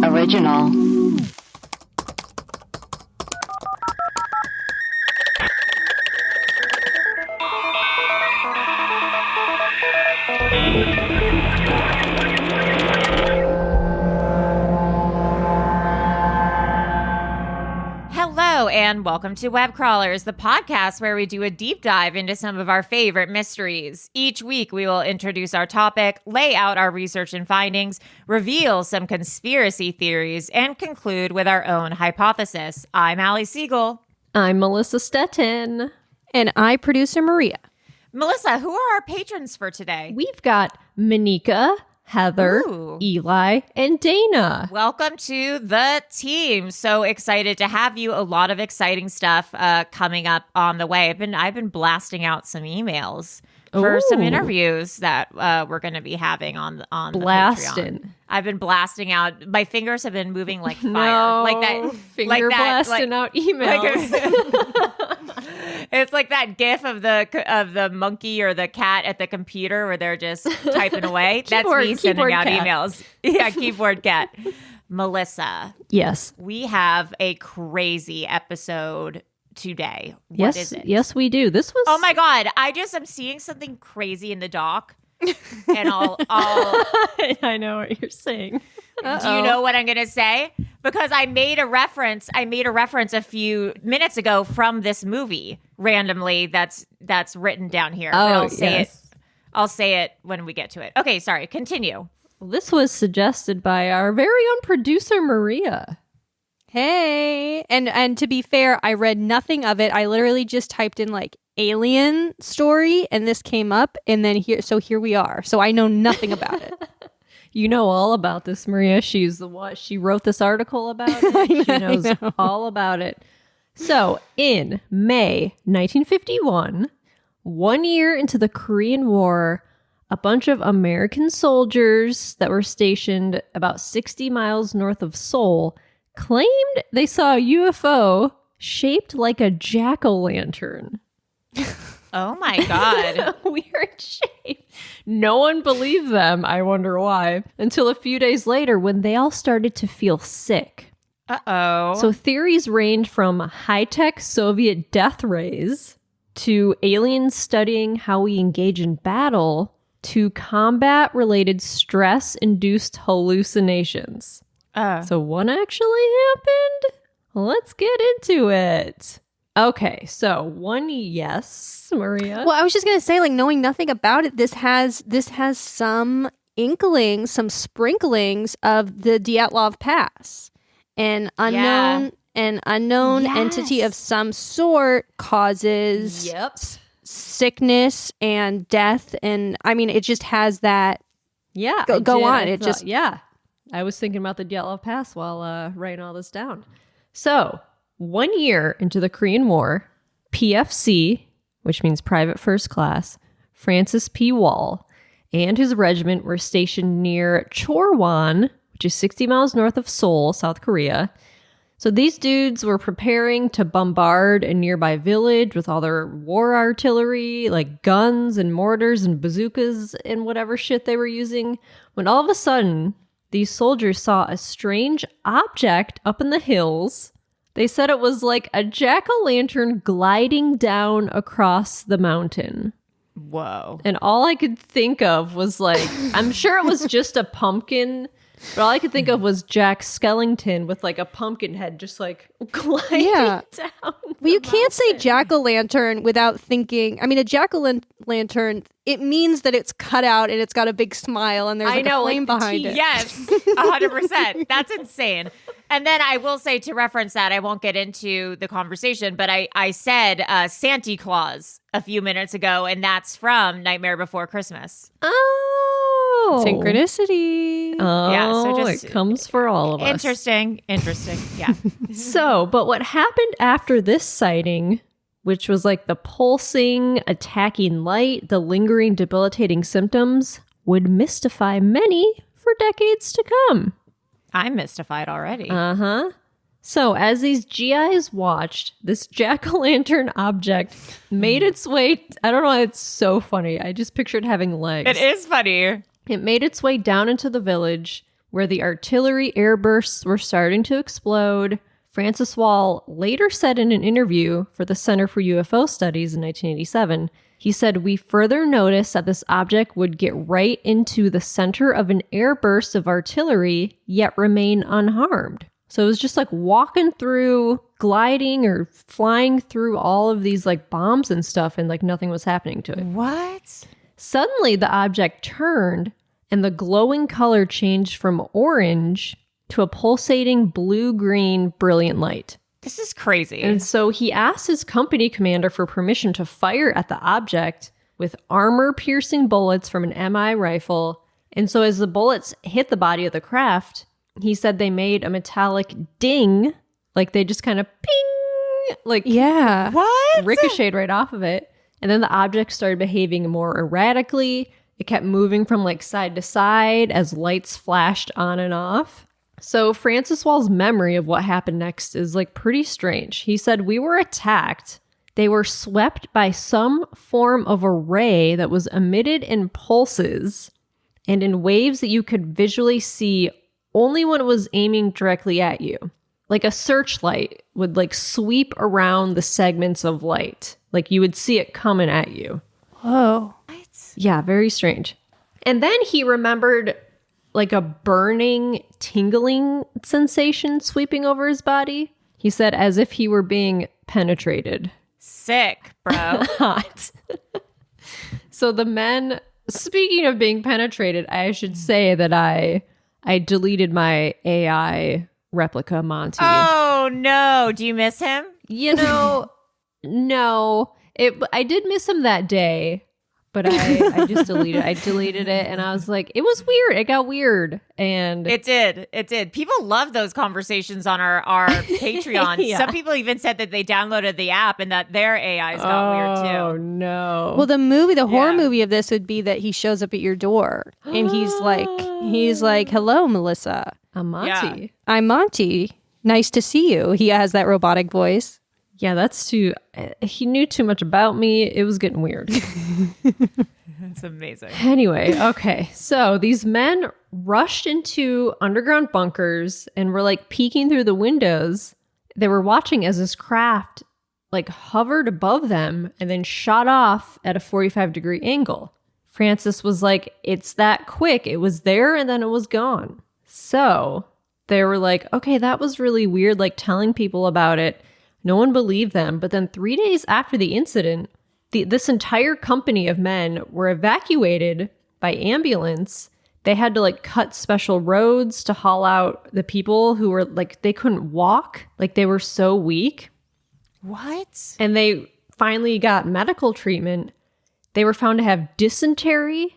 original. Hello, and welcome to Webcrawlers, the podcast where we do a deep dive into some of our favorite mysteries. Each week, we will introduce our topic, lay out our research and findings, reveal some conspiracy theories, and conclude with our own hypothesis. I'm Allie Siegel. I'm Melissa Stettin. And I, producer Maria. Melissa, who are our patrons for today? We've got Monica, Heather, Eli, and Dana. Welcome to the team. So excited to have you. A lot of exciting stuff coming up on the way. I've been blasting out some emails for some interviews that we're going to be having on the Patreon. I've been blasting out. My fingers have been moving like fire, like that. Blasting out emails. It's like that GIF of the monkey or the cat at the computer where they're just typing away. That's me sending out cat. Emails. Yeah, keyboard cat. Melissa. Yes. We have a crazy episode today. What is it? Yes, we do. This was. Oh my God! I'm seeing something crazy in the dock, and I'll. I know what you're saying. Uh-oh. Do you know what I'm going to say? Because I made a reference a few minutes ago from this movie randomly. That's written down here. Oh, I'll say it. I'll say it when we get to it. Okay, sorry. Continue. Well, this was suggested by our very own producer Maria. Hey, and to be fair, I read nothing of it. I literally just typed in like alien story, and this came up, and then here we are. So I know nothing about it. You know all about this, Maria. She's the one. She wrote this article about it. She knows all about it. So, in May 1951, 1 year into the Korean War, a bunch of American soldiers that were stationed about 60 miles north of Seoul claimed they saw a UFO shaped like a jack-o'-lantern. Oh my God. Weird shape. No one believed them. I wonder why. Until a few days later when they all started to feel sick. Uh-oh. So theories range from high-tech Soviet death rays to aliens studying how we engage in battle to combat-related stress-induced hallucinations. So one actually happened? Let's get into it. Okay, so yes, Maria. Well, I was just gonna say, like, knowing nothing about it, this has some inklings, some sprinklings of the Dyatlov Pass, an unknown entity of some sort causes sickness and death, and I mean, it just has that. Yeah, go on. I was thinking about the Dyatlov Pass while writing all this down. So. 1 year into the Korean War, PFC, which means Private First Class, Francis P. Wall, and his regiment were stationed near Chorwon, which is 60 miles north of Seoul, South Korea. So these dudes were preparing to bombard a nearby village with all their war artillery, like guns and mortars and bazookas and whatever shit they were using, when all of a sudden, these soldiers saw a strange object up in the hills. They said it was like a jack-o'-lantern gliding down across the mountain. Whoa. And all I could think of was like, I'm sure it was just a pumpkin, but all I could think of was Jack Skellington with like a pumpkin head just like gliding down. Well, you can't say jack-o'-lantern without thinking, I mean, a jack-o'-lantern, it means that it's cut out and it's got a big smile and there's a flame behind it. Yes, 100%. That's insane. And then I will say, to reference that, I won't get into the conversation, but I said Santa Claus a few minutes ago, and that's from Nightmare Before Christmas. Oh. Synchronicity. Oh, yeah, so just, it comes for all of us. Interesting. Yeah. So, but what happened after this sighting, which was like the pulsing, attacking light, the lingering, debilitating symptoms, would mystify many for decades to come. I'm mystified already. Uh-huh. So as these GIs watched, this jack-o'-lantern object made its way... I don't know why it's so funny. I just pictured having legs. It is funny. It made its way down into the village, where the artillery airbursts were starting to explode. Francis Wall later said in an interview for the Center for UFO Studies in 1987, he said, "We further noticed that this object would get right into the center of an airburst of artillery, yet remain unharmed." So it was just like walking through, gliding or flying through all of these like bombs and stuff, and like nothing was happening to it. What? Suddenly the object turned and the glowing color changed from orange to a pulsating blue-green brilliant light. This is crazy. And so he asked his company commander for permission to fire at the object with armor-piercing bullets from an MI rifle. And so as the bullets hit the body of the craft, he said they made a metallic ding, like they just kind of ping, like What? ricocheted right off of it. And then the object started behaving more erratically. It kept moving from like side to side as lights flashed on and off. So Francis Wall's memory of what happened next is like pretty strange. He said, "We were attacked. They were swept by some form of a ray that was emitted in pulses and in waves that you could visually see only when it was aiming directly at you. Like a searchlight would like sweep around the segments of light. Like you would see it coming at you." Whoa. Yeah, very strange. And then he remembered like a burning, tingling sensation sweeping over his body. He said as if he were being penetrated. Sick, bro. Hot. So the men, speaking of being penetrated, I should say that I deleted my AI replica Monty. Oh, no. Do you miss him? You know, no. I did miss him that day, but I just deleted it. I deleted it and I was like, it was weird. It got weird. And It did. People love those conversations on our Patreon. Yeah. Some people even said that they downloaded the app and that their AIs got weird too. Oh, no. Well, the horror movie of this would be that he shows up at your door and he's like, "Hello, Melissa. I'm Monty. I'm Monty. Nice to see you." He has that robotic voice. Yeah, that's too... He knew too much about me. It was getting weird. That's amazing. Anyway, okay. So these men rushed into underground bunkers and were like peeking through the windows. They were watching as this craft like hovered above them and then shot off at a 45-degree angle. Francis was like, "It's that quick. It was there and then it was gone." So they were like, "Okay, that was really weird," like telling people about it. No one believed them. But then 3 days after the incident, this entire company of men were evacuated by ambulance. They had to like cut special roads to haul out the people who were like, they couldn't walk. Like they were so weak. What? And they finally got medical treatment. They were found to have dysentery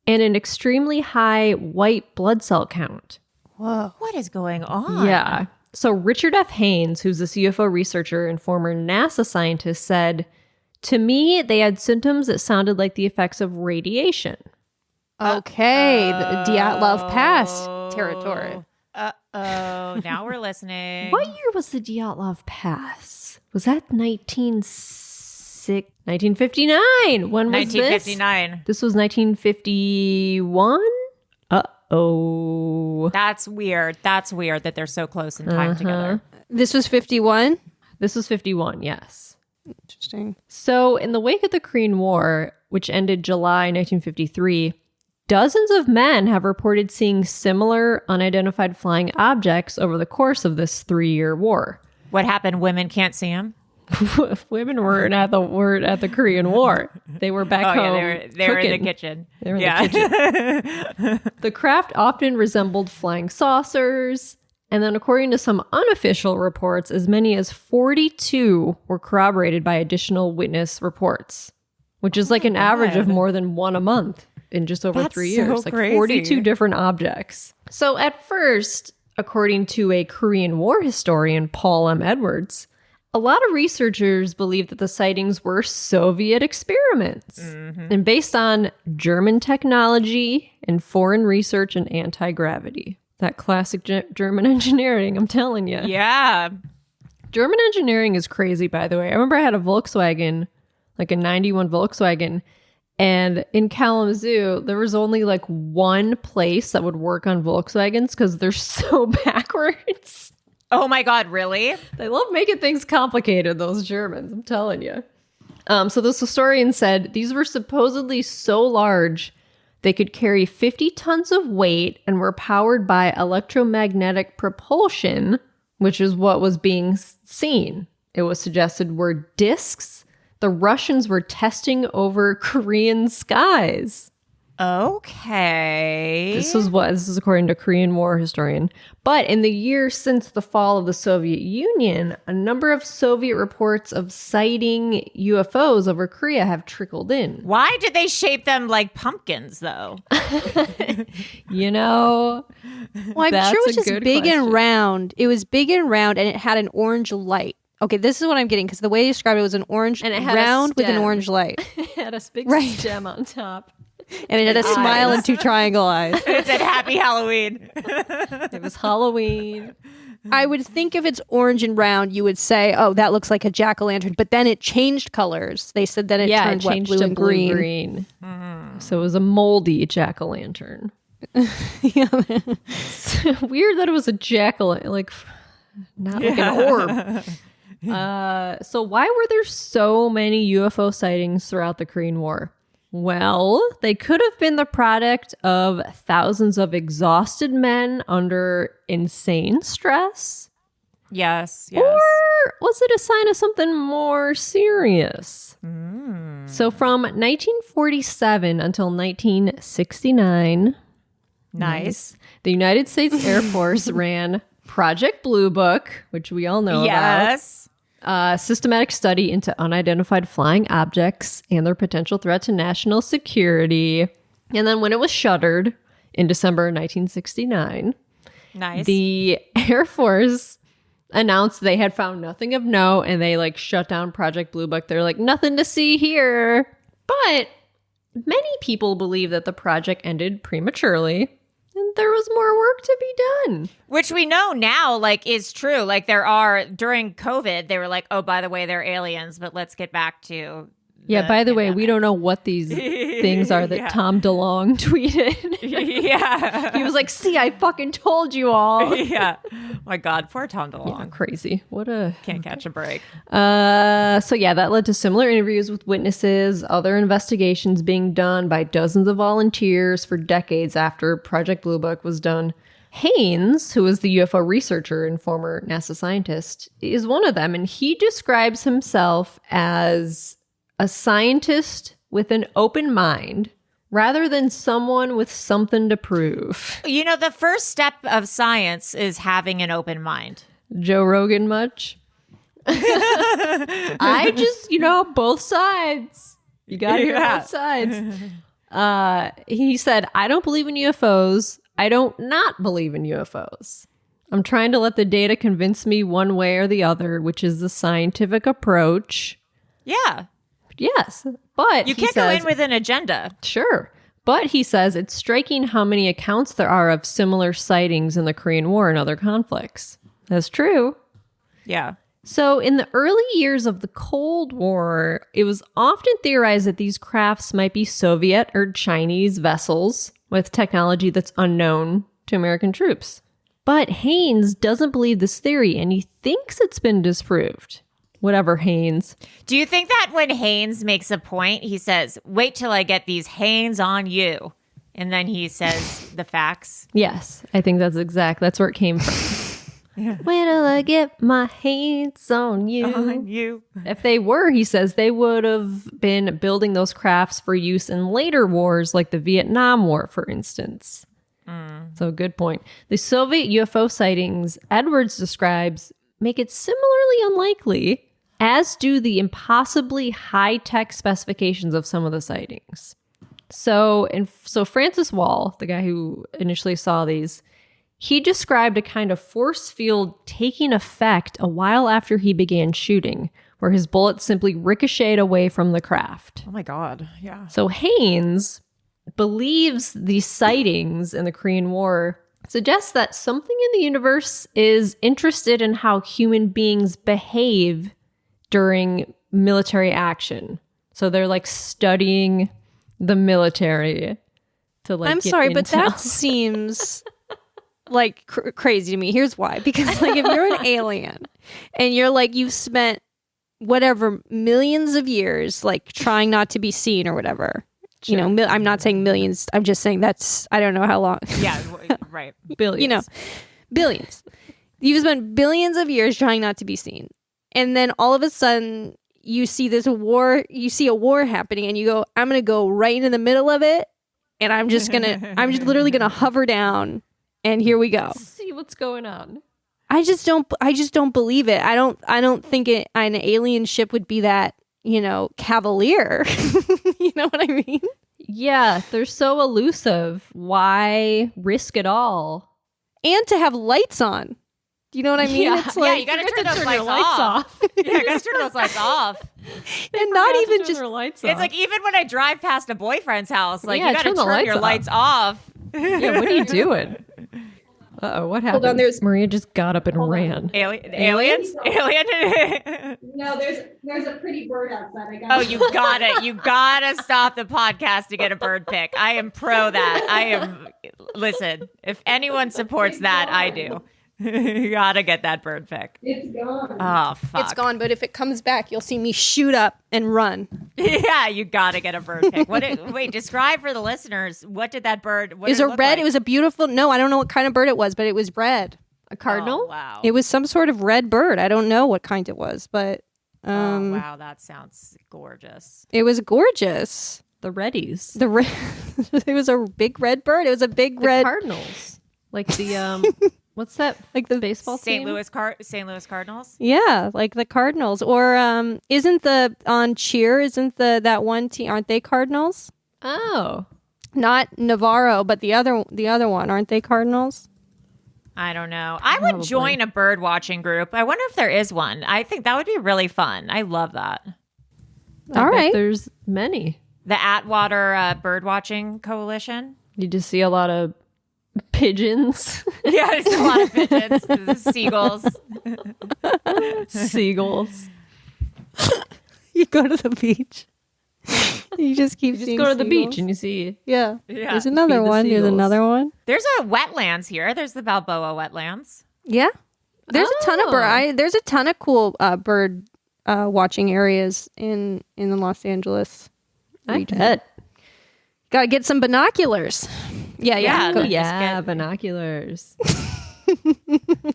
and an extremely high white blood cell count. Whoa. What is going on? Yeah. So Richard F. Haynes, who's this UFO researcher and former NASA scientist, said, "To me, they had symptoms that sounded like the effects of radiation." Okay, the Dyatlov Pass territory. Uh-oh. Now we're listening. What year was the Dyatlov Pass? Was that 1959? When was 1959. This was 1951? Uh-oh. That's weird. That's weird that they're so close in time together. This was 51. This was 51, yes. Interesting. So in the wake of the Korean War, which ended July 1953, dozens of men have reported seeing similar unidentified flying objects over the course of this 3-year war. What happened? Women can't see him? Women weren't at the Korean War. They were back home. Yeah, they were in the kitchen. They were in the kitchen. The craft often resembled flying saucers. And then according to some unofficial reports, as many as 42 were corroborated by additional witness reports, which is like an average of more than one a month in just over 3 years. Like crazy. 42 different objects. So at first, according to a Korean War historian, Paul M. Edwards, a lot of researchers believe that the sightings were Soviet experiments and based on German technology and foreign research and anti-gravity. That classic German engineering, I'm telling you. Yeah. German engineering is crazy, by the way. I remember I had a Volkswagen, like a 91 Volkswagen, And in Kalamazoo, there was only like one place that would work on Volkswagens because they're so backwards. Oh my God, really? They love making things complicated, those Germans, I'm telling you. So this historian said these were supposedly so large they could carry 50 tons of weight and were powered by electromagnetic propulsion, which is what was being seen. It was suggested were discs the Russians were testing over Korean skies. Okay. This is according to Korean War historian. But in the years since the fall of the Soviet Union, a number of Soviet reports of sighting UFOs over Korea have trickled in. Why did they shape them like pumpkins, though? You know, well, I'm sure it was just big and round. It was big and round, and it had an orange light. Okay, this is what I'm getting, because the way you described it was an orange and it had round with an orange light. It had a big stem on top. And it had a smile and two triangle eyes. And it said Happy Halloween. It was Halloween. I would think if it's orange and round, you would say, oh, that looks like a jack-o'-lantern. But then it changed colors. They said then it turned blue and green. Mm-hmm. So it was a moldy jack-o'-lantern. Yeah. Weird that it was a jack-o'-lantern, like not like an orb. So why were there so many UFO sightings throughout the Korean War? Well, they could have been the product of thousands of exhausted men under insane stress. Yes. Or was it a sign of something more serious? So from 1947 until 1969, nice. The United States Air Force ran Project Blue Book, which we all know about. Yes. Systematic study into unidentified flying objects and their potential threat to national security. And then when it was shuttered in December 1969, nice. The Air Force announced they had found nothing of note, and they like shut down Project Blue Book. They're like, nothing to see here. But many people believe that the project ended prematurely and there was more work to be done. Which we know now, like, is true. Like, during COVID, they were like, oh, by the way, they're aliens, but let's get back to yeah, by the way, we don't know what these things are that Tom DeLonge tweeted. Yeah. He was like, see, I fucking told you all. Yeah. My God, poor Tom DeLonge. Yeah, crazy. Can't catch a break. So yeah, that led to similar interviews with witnesses, other investigations being done by dozens of volunteers for decades after Project Blue Book was done. Haynes, who is the UFO researcher and former NASA scientist, is one of them, and he describes himself as a scientist with an open mind rather than someone with something to prove. You know, the first step of science is having an open mind. Joe Rogan much? I just, both sides. You got to hear both sides. He said, I don't believe in UFOs. I don't not believe in UFOs. I'm trying to let the data convince me one way or the other, which is the scientific approach. Yeah. Yes, but you can't go in with an agenda. Sure. But he says it's striking how many accounts there are of similar sightings in the Korean War and other conflicts. That's true. Yeah. So in the early years of the Cold War, it was often theorized that these crafts might be Soviet or Chinese vessels with technology that's unknown to American troops. But Haynes doesn't believe this theory, and he thinks it's been disproved. Whatever, Haynes. Do you think that when Haynes makes a point, he says, wait till I get these Haynes on you, and then he says the facts? Yes, I think that's where it came from. Yeah. Wait till I get my hands on you. On you. If they were, he says, they would have been building those crafts for use in later wars, like the Vietnam War, for instance. So good point. The Soviet UFO sightings Edwards describes make it similarly unlikely, as do the impossibly high-tech specifications of some of the sightings. So Francis Wall, the guy who initially saw these, he described a kind of force field taking effect a while after he began shooting, where his bullets simply ricocheted away from the craft. Oh my God, yeah. So Haynes believes these sightings in the Korean War suggests that something in the universe is interested in how human beings behave during military action. So they're like studying the military to like. I'm get sorry, but intel. that seems like crazy to me. Here's why. Because like if you're an alien and you're like you've spent whatever millions of years like trying not to be seen or whatever. Sure. You know, I'm not saying millions. I'm just saying that's I don't know how long. Yeah, right. Billions. You know, billions. You've spent billions of years trying not to be seen. And then all of a sudden you see this war, you see a war happening and you go, I'm going to go right into the middle of it. And I'm just literally going to hover down and here we go. See what's going on. I just don't believe it. I don't think an alien ship would be that, you know, cavalier. You know what I mean? Yeah, they're so elusive. Why risk it all? And to have lights on. Do you know what I mean? Yeah. It's like, you gotta turn those your lights off. Yeah, you gotta turn those lights off. and not even just their lights It's off. like even when I drive past a boyfriend's house, like Yeah, you gotta turn the turn your lights lights off. Yeah, what are you doing? Uh-oh, what happened? on, there's- Maria just got up and ran. Aliens? Alien? No, there's a pretty bird outside. Oh, you gotta stop the podcast to get a bird pic. I am pro that. Listen, if anyone supports that, I do. You gotta get that bird pic. It's gone. Oh, fuck. It's gone, but if it comes back, you'll see me shoot up and run. Yeah, you gotta get a bird pic. Wait, describe for the listeners, what did that bird, what It was did a it look red, like? it was a beautiful, no, I don't know what kind of bird it was, but it was red. A cardinal? Oh, wow. It was some sort of red bird. I don't know what kind it was, but Oh, wow, that sounds gorgeous. it was gorgeous. The Reddies. It was a big red bird. It was a big The red, Cardinals. Like the, what's that? like the Baseball St. team? Louis Cardinals? yeah, like the Cardinals. Or isn't the on Cheer? Isn't that one team? Aren't they Cardinals? Oh. Not Navarro, but the other one. Aren't they Cardinals? I don't know. I would join a bird watching group. I wonder if there is one. I think that would be really fun. I love that. I All bet right. There's many. The Atwater Bird Watching Coalition. You just see a lot of pigeons, Yeah, there's a lot of pigeons, seagulls. seagulls. You go to the beach. You just keep You just seeing go to the seagulls. beach and you see. Yeah. Yeah. There's another Feed the one. There's seagulls. another one. There's a wetlands here. There's the Balboa wetlands. Yeah. There's a ton of bird. There's a ton of cool bird watching areas in the Los Angeles I region. bet. Gotta get some binoculars. Yeah. Yeah. Go- Just Yeah, get- binoculars.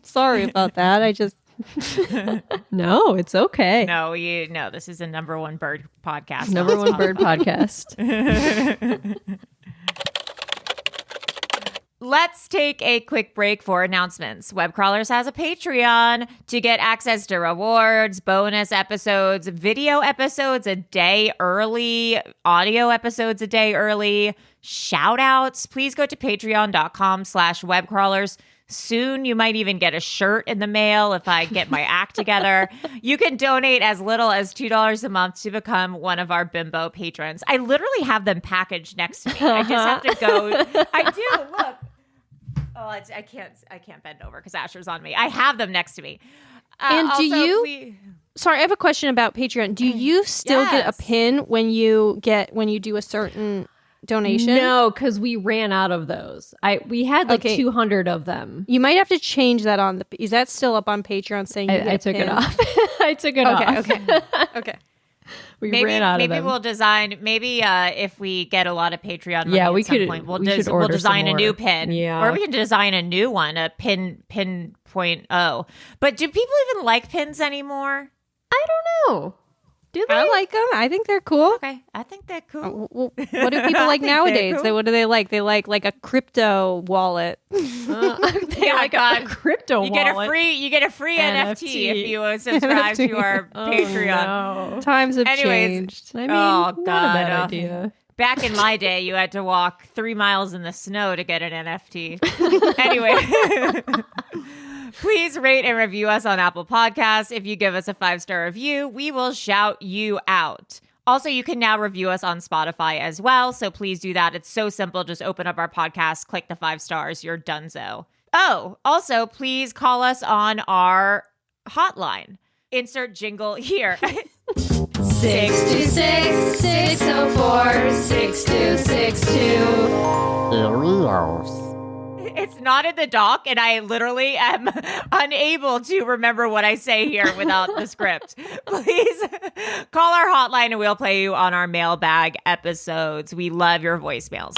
Sorry about that. I just No, it's okay. No, this is a number one bird podcast. Number one bird podcast. Let's take a quick break for announcements. Webcrawlers has a Patreon to get access to rewards, bonus episodes, video episodes a day early, audio episodes a day early, shout outs. Please go to patreon.com/webcrawlers. Soon you might even get a shirt in the mail if I get my act together. You can donate as little as $2 a month to become one of our bimbo patrons. I literally have them packaged next to me. I just have to go. I do. Look. Oh, I can't bend over because Asher's on me. I have them next to me. And do also, you- Sorry, I have a question about Patreon. Do you still get a Yes. pin when you do a certain donation? No, because we ran out of those. We had like Okay. 200 of them. You might have to change that on the. Is that still up on Patreon saying you get I a took pin? it off. I took it off. Okay. Okay. We ran out of them. We'll design. Maybe if we get a lot of Patreon money Yeah, at we some could- point, we'll we should we'll order design some a new more. pin. Yeah. Or we can design a new one, a pin 0.0. But do people even like pins anymore? I don't know. Do they? I like them. I think they're cool. Okay, I think they're cool. Well, what do people I like think they're nowadays? cool. What do they like? They like a crypto wallet. They Yeah, like God. a crypto You wallet. get a free NFT if you subscribe NFT. to our Oh, Patreon. no. Times have Anyways, changed. I mean, Oh, not God. a bad idea. Back in my day, you had to walk 3 miles in the snow to get an NFT. Anyway, please rate and review us on Apple Podcasts. If you give us a 5-star review, we will shout you out. Also, you can now review us on Spotify as well, so please do that. It's so simple. Just open up our podcast, click the 5 stars, you're donezo. Oh, also, please call us on our hotline. Insert jingle here. 626 604 6262. It's not in the doc, and I literally am unable to remember what I say here without the script. Please call our hotline and we'll play you on our mailbag episodes. We love your voicemails.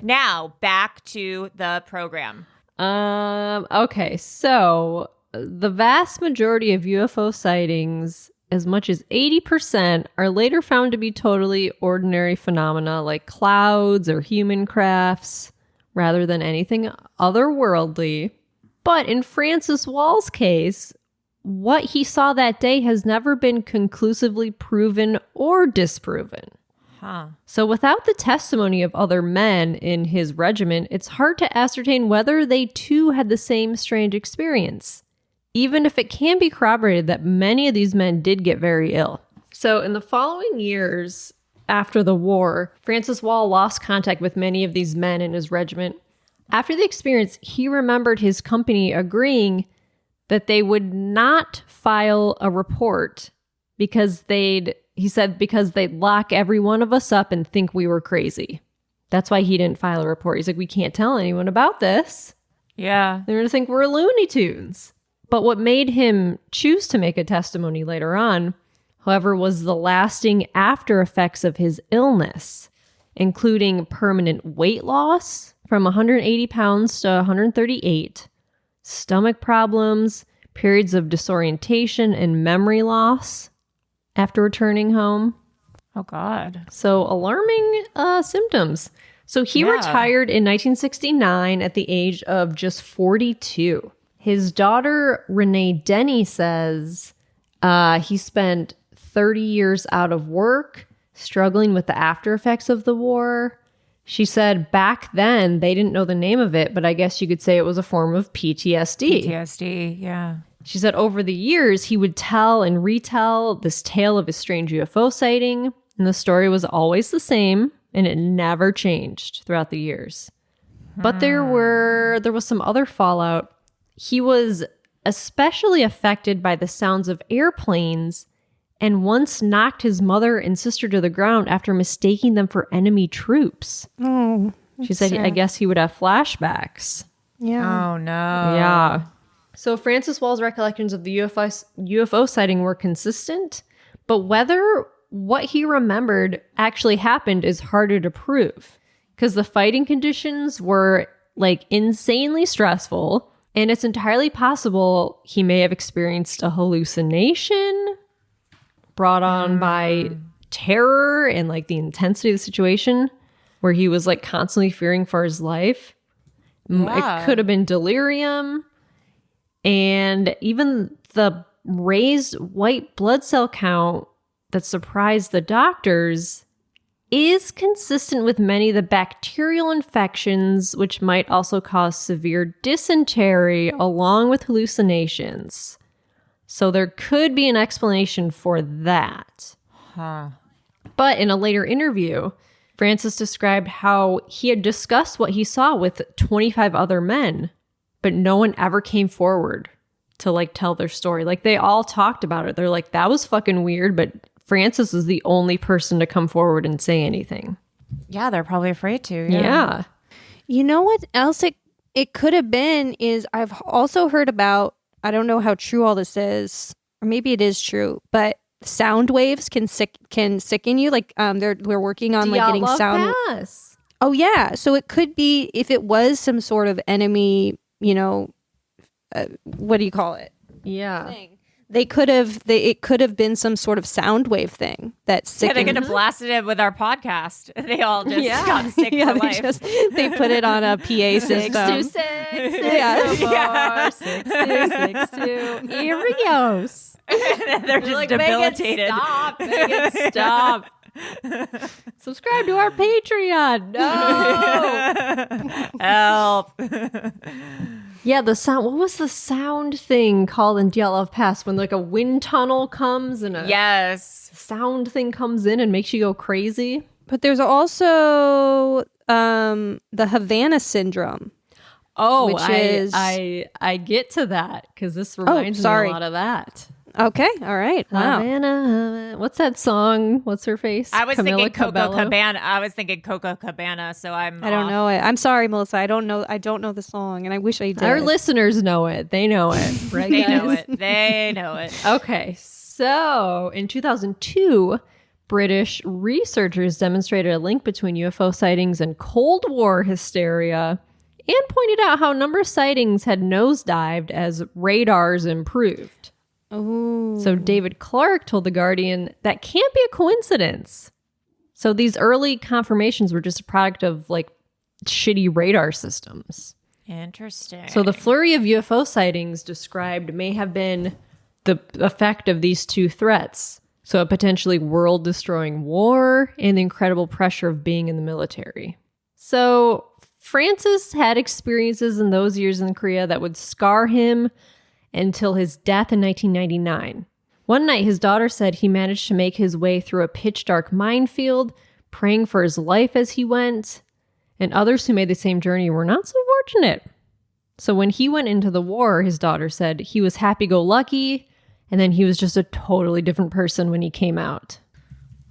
Now, back to the program. Okay, so the vast majority of UFO sightings, as much as 80%, are later found to be totally ordinary phenomena like clouds or human crafts, rather than anything otherworldly. But in Francis Wall's case, what he saw that day has never been conclusively proven or disproven. Huh. So without the testimony of other men in his regiment, it's hard to ascertain whether they too had the same strange experience, even if it can be corroborated that many of these men did get very ill. So in the following years after the war, Francis Wall lost contact with many of these men in his regiment. After the experience, he remembered his company agreeing that they would not file a report because they'd lock every one of us up and think we were crazy. That's why he didn't file a report. He's like, we can't tell anyone about this. Yeah. They're going to think we're Looney Tunes. But what made him choose to make a testimony later on, however, was the lasting after effects of his illness, including permanent weight loss from 180 pounds to 138, stomach problems, periods of disorientation and memory loss after returning home. Oh, God. So alarming symptoms. So he retired in 1969 at the age of just 42. His daughter, Renee Denny, says he spent 30 years out of work, struggling with the after effects of the war. She said back then, they didn't know the name of it, but I guess you could say it was a form of PTSD. PTSD, yeah. She said over the years, he would tell and retell this tale of his strange UFO sighting, and the story was always the same, and it never changed throughout the years. But there was some other fallout. He was especially affected by the sounds of airplanes and once knocked his mother and sister to the ground after mistaking them for enemy troops. Oh, she said, I guess he would have flashbacks. Yeah. Oh, no. Yeah. So Francis Wall's recollections of the UFO sighting were consistent, but whether what he remembered actually happened is harder to prove because the fighting conditions were like insanely stressful. And it's entirely possible he may have experienced a hallucination brought on by terror and like the intensity of the situation where he was like constantly fearing for his life. Yeah. It could have been delirium. And even the raised white blood cell count that surprised the doctors is consistent with many of the bacterial infections, which might also cause severe dysentery along with hallucinations. So there could be an explanation for that. Huh. But in a later interview, Francis described how he had discussed what he saw with 25 other men, but no one ever came forward to like tell their story. Like they all talked about it. They're like, that was fucking weird, but Francis is the only person to come forward and say anything. Yeah, they're probably afraid to. Yeah. You know what else it could have been is I've also heard about, I don't know how true all this is, or maybe it is true, but sound waves can sicken you. Like we're working on like getting sound. Pass. Oh yeah, so it could be if it was some sort of enemy, what do you call it? Yeah. Thing. It could have been some sort of sound wave thing that sickened. Yeah, they could have blasted it with our podcast. They all just got sick for life. They put it on a PA system. 626 6262 Erios. They're just like, debilitated. Make it stop. Subscribe to our Patreon. No. Help. Yeah, the sound. What was the sound thing called in Dyatlov Pass when like a wind tunnel comes and a sound thing comes in and makes you go crazy? But there's also the Havana syndrome. Oh, which is I get to that because this reminds me a lot of that. Okay, all right. Wow. Havana, what's that song? What's her face? I was Camila thinking Coco Cabello? Cabana. I was thinking Coco Cabana, so I don't know it. I'm sorry, Melissa. I don't know the song, and I wish I did. Our listeners know it. They know it, right? They guys? know it. They know it. Okay, so in 2002, British researchers demonstrated a link between UFO sightings and Cold War hysteria and pointed out how a number of sightings had nosedived as radars improved. Ooh. So David Clark told The Guardian that can't be a coincidence. So these early confirmations were just a product of like shitty radar systems. Interesting. So the flurry of UFO sightings described may have been the effect of these two threats. So a potentially world-destroying war and the incredible pressure of being in the military. So Francis had experiences in those years in Korea that would scar him until his death in 1999. One night, his daughter said he managed to make his way through a pitch-dark minefield, praying for his life as he went, and others who made the same journey were not so fortunate. So when he went into the war, his daughter said he was happy-go-lucky, and then he was just a totally different person when he came out.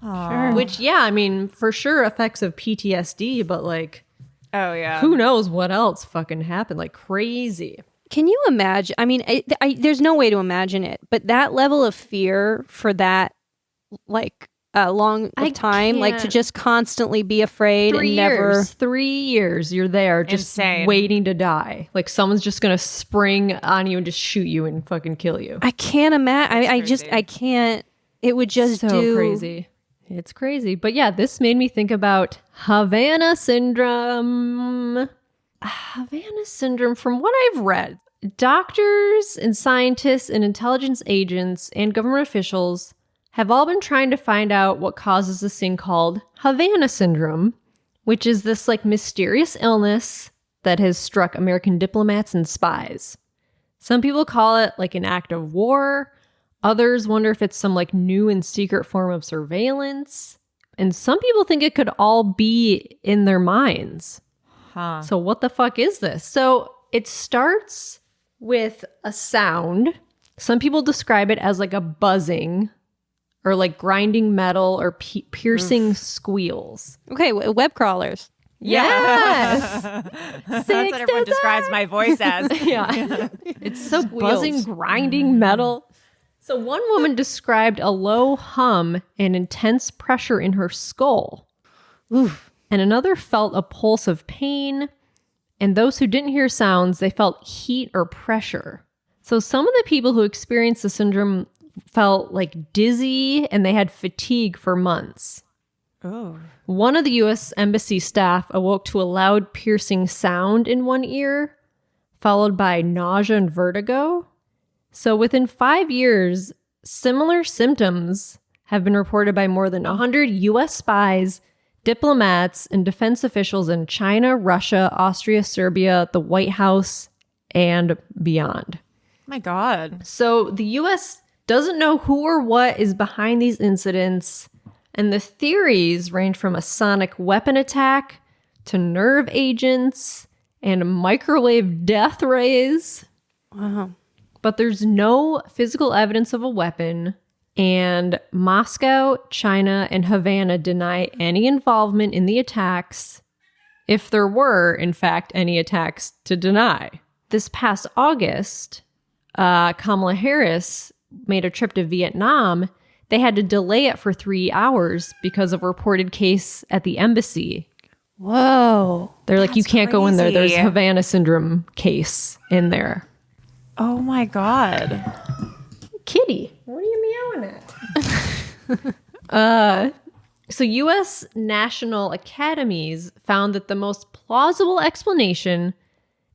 Sure. Which, yeah, I mean, for sure effects of PTSD, but like, oh yeah, who knows what else fucking happened? Like crazy. Can you imagine? I mean, there's no way to imagine it, but that level of fear for that, like, long of time, like to just constantly be afraid and never. 3 years, you're there just Insane. waiting to die. Like someone's just gonna spring on you and just shoot you and fucking kill you. I can't imagine. That's I can't. It would just so crazy. It's crazy. But yeah, this made me think about Havana syndrome. Havana syndrome, from what I've read, doctors and scientists and intelligence agents and government officials have all been trying to find out what causes this thing called Havana syndrome, which is this like mysterious illness that has struck American diplomats and spies. Some people call it like an act of war. Others wonder if it's some like new and secret form of surveillance. And some people think it could all be in their minds. Huh. So what the fuck is this? So it starts with a sound. Some people describe it as like a buzzing or like grinding metal or piercing squeals. Okay, web crawlers. Yes. That's what everyone describes my voice as. Yeah. It's so buzzing, grinding metal. So one woman described a low hum and intense pressure in her skull. Oof. And another felt a pulse of pain. And those who didn't hear sounds, they felt heat or pressure. So some of the people who experienced the syndrome felt like dizzy and they had fatigue for months. Oh. One of the U.S. Embassy staff awoke to a loud piercing sound in one ear, followed by nausea and vertigo. So within 5 years, similar symptoms have been reported by more than 100 U.S. spies, diplomats, and defense officials in China, Russia, Austria, Serbia, the White House, and beyond. My God. So the U.S. doesn't know who or what is behind these incidents, and the theories range from a sonic weapon attack to nerve agents and microwave death rays. Wow. But there's no physical evidence of a weapon, and Moscow, China, and Havana deny any involvement in the attacks, if there were, in fact, any attacks to deny. This past August, Kamala Harris made a trip to Vietnam. They had to delay it for 3 hours because of a reported case at the embassy. Whoa. They're like, you can't go in there. There's crazy. Havana syndrome case in there. Oh my God. Kitty, what are you meowing at? So U.S. national academies found that the most plausible explanation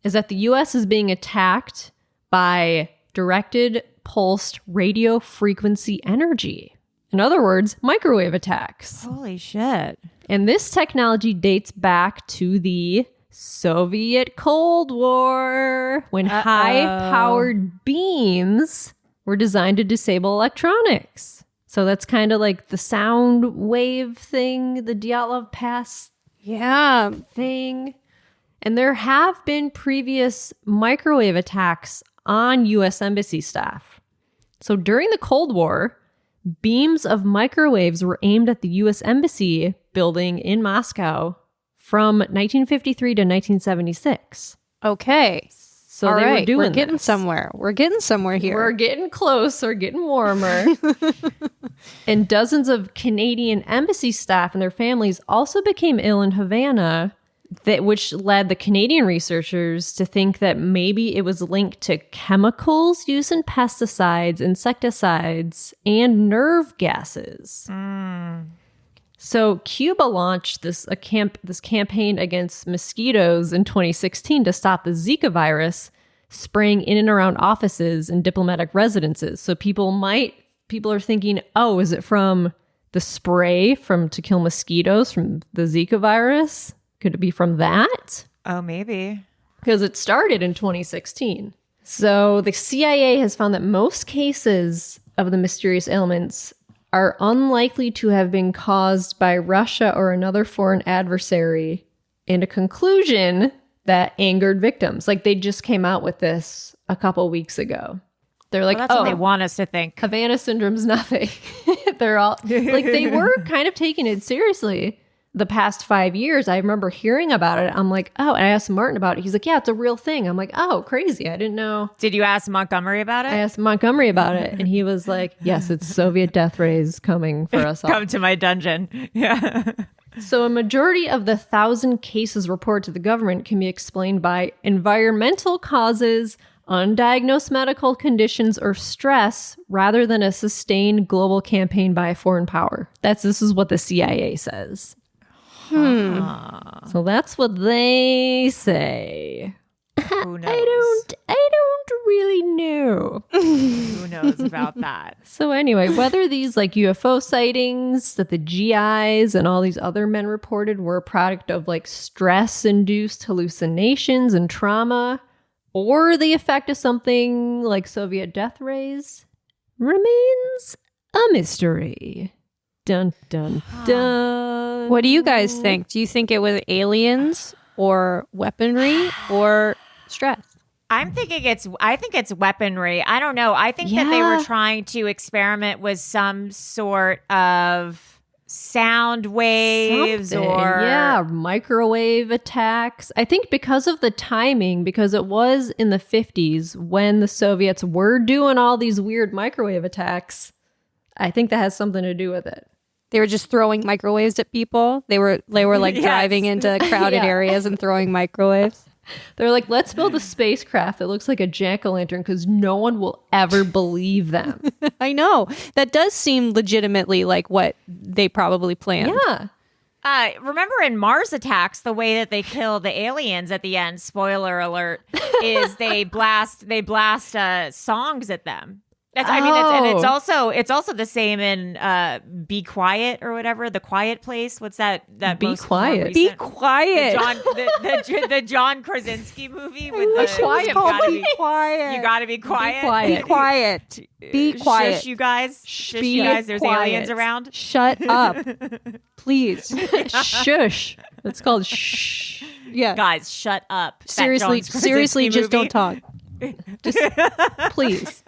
is that the U.S. is being attacked by directed pulsed radio frequency energy. In other words, microwave attacks. Holy shit. And this technology dates back to the Soviet Cold War, when high-powered beams were designed to disable electronics. So that's kind of like the sound wave thing, the Dyatlov Pass Yeah. thing. And there have been previous microwave attacks on U.S. embassy staff. So during the Cold War, beams of microwaves were aimed at the U.S. embassy building in Moscow from 1953 to 1976. Okay. So All they right. were doing We're getting this. somewhere. We're getting somewhere here. We're getting close. We're getting warmer. And dozens of Canadian embassy staff and their families also became ill in Havana, which led the Canadian researchers to think that maybe it was linked to chemicals used in pesticides, insecticides, and nerve gases. So Cuba launched this campaign against mosquitoes in 2016 to stop the Zika virus spraying in and around offices and diplomatic residences. So people are thinking, oh, is it from the spray to kill mosquitoes from the Zika virus? Could it be from that? Oh, maybe. Because it started in 2016. So the CIA has found that most cases of the mysterious ailments are unlikely to have been caused by Russia or another foreign adversary, and a conclusion that angered victims. Like, they just came out with this a couple weeks ago. They're like, Well, that's what they want us to think. Havana syndrome's nothing. They're all like, they were kind of taking it seriously the past 5 years. I remember hearing about it. I'm like, oh, and I asked Martin about it. He's like, yeah, it's a real thing. I'm like, oh, crazy. I didn't know. Did you ask Montgomery about it? I asked Montgomery about it, and he was like, yes, it's Soviet death rays coming for us all. Come to my dungeon. Yeah. So a majority of the 1,000 cases reported to the government can be explained by environmental causes, undiagnosed medical conditions, or stress, rather than a sustained global campaign by a foreign power. This is what the CIA says. So that's what they say. Who knows? I don't really know. Who knows about that? So anyway, whether these like UFO sightings that the GIs and all these other men reported were a product of like stress-induced hallucinations and trauma, or the effect of something like Soviet death rays, remains a mystery. Dun, dun, dun. What do you guys think? Do you think it was aliens or weaponry or stress? I think it's weaponry. I don't know. I think that they were trying to experiment with some sort of sound waves or microwave attacks. I think because of the timing, because it was in the 50s when the Soviets were doing all these weird microwave attacks. I think that has something to do with it. They were just throwing microwaves at people. They were like driving into crowded areas and throwing microwaves. They're like, let's build a spacecraft that looks like a jack-o'-lantern because no one will ever believe them. I know. That does seem legitimately like what they probably planned. Yeah. Remember in Mars Attacks, the way that they kill the aliens at the end, spoiler alert, is they blast songs at them. It's also the same in Be Quiet or whatever, The Quiet Place. What's that? Be Quiet. Be Quiet. The John Krasinski movie with the quiet. Be quiet. You gotta be quiet. Be quiet. Be quiet. Shush, you guys. Shush, you guys. There's aliens around. Shut up, please. Shush. It's called shh. Yeah, guys, shut up. Seriously, just don't talk. Just please.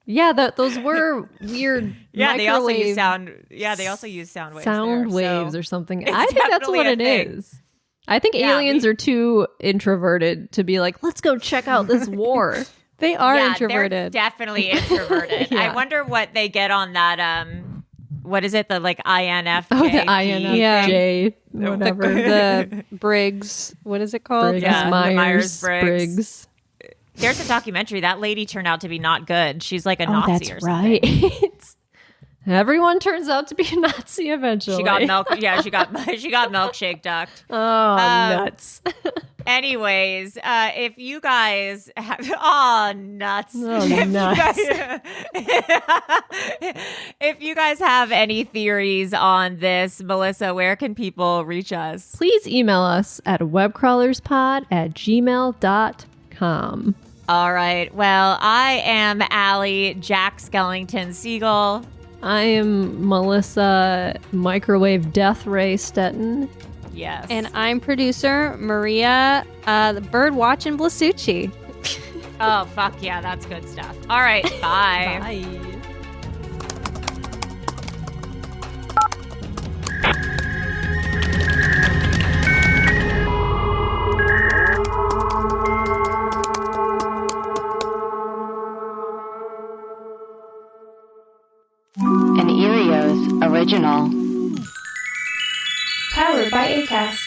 Yeah, those were weird. Yeah, they also use sound. Sound waves or something. I think that's what it is. I think aliens are too introverted to be like, let's go check out this war. They are introverted. They're definitely introverted. I wonder what they get on that. What is it? The like INFJ. Oh, the INFJ. Whatever. The Briggs. What is it called? Briggs, Myers-Briggs. There's a documentary. That lady turned out to be not good. She's like a Nazi or something. Right. Everyone turns out to be a Nazi eventually. She got milk. Yeah, she got milkshake ducked. Oh, nuts. Anyways, if you guys have nuts. Oh, nuts. If you guys have any theories on this, Melissa, where can people reach us? Please email us at webcrawlerspod@gmail.com. All right. Well, I am Allie Jack Skellington Siegel. I am Melissa Microwave Death Ray Stetton. Yes. And I'm producer Maria, the bird watching Blasucci. Oh, fuck yeah, that's good stuff. All right, bye. Bye. An Erios original. Powered by Acast.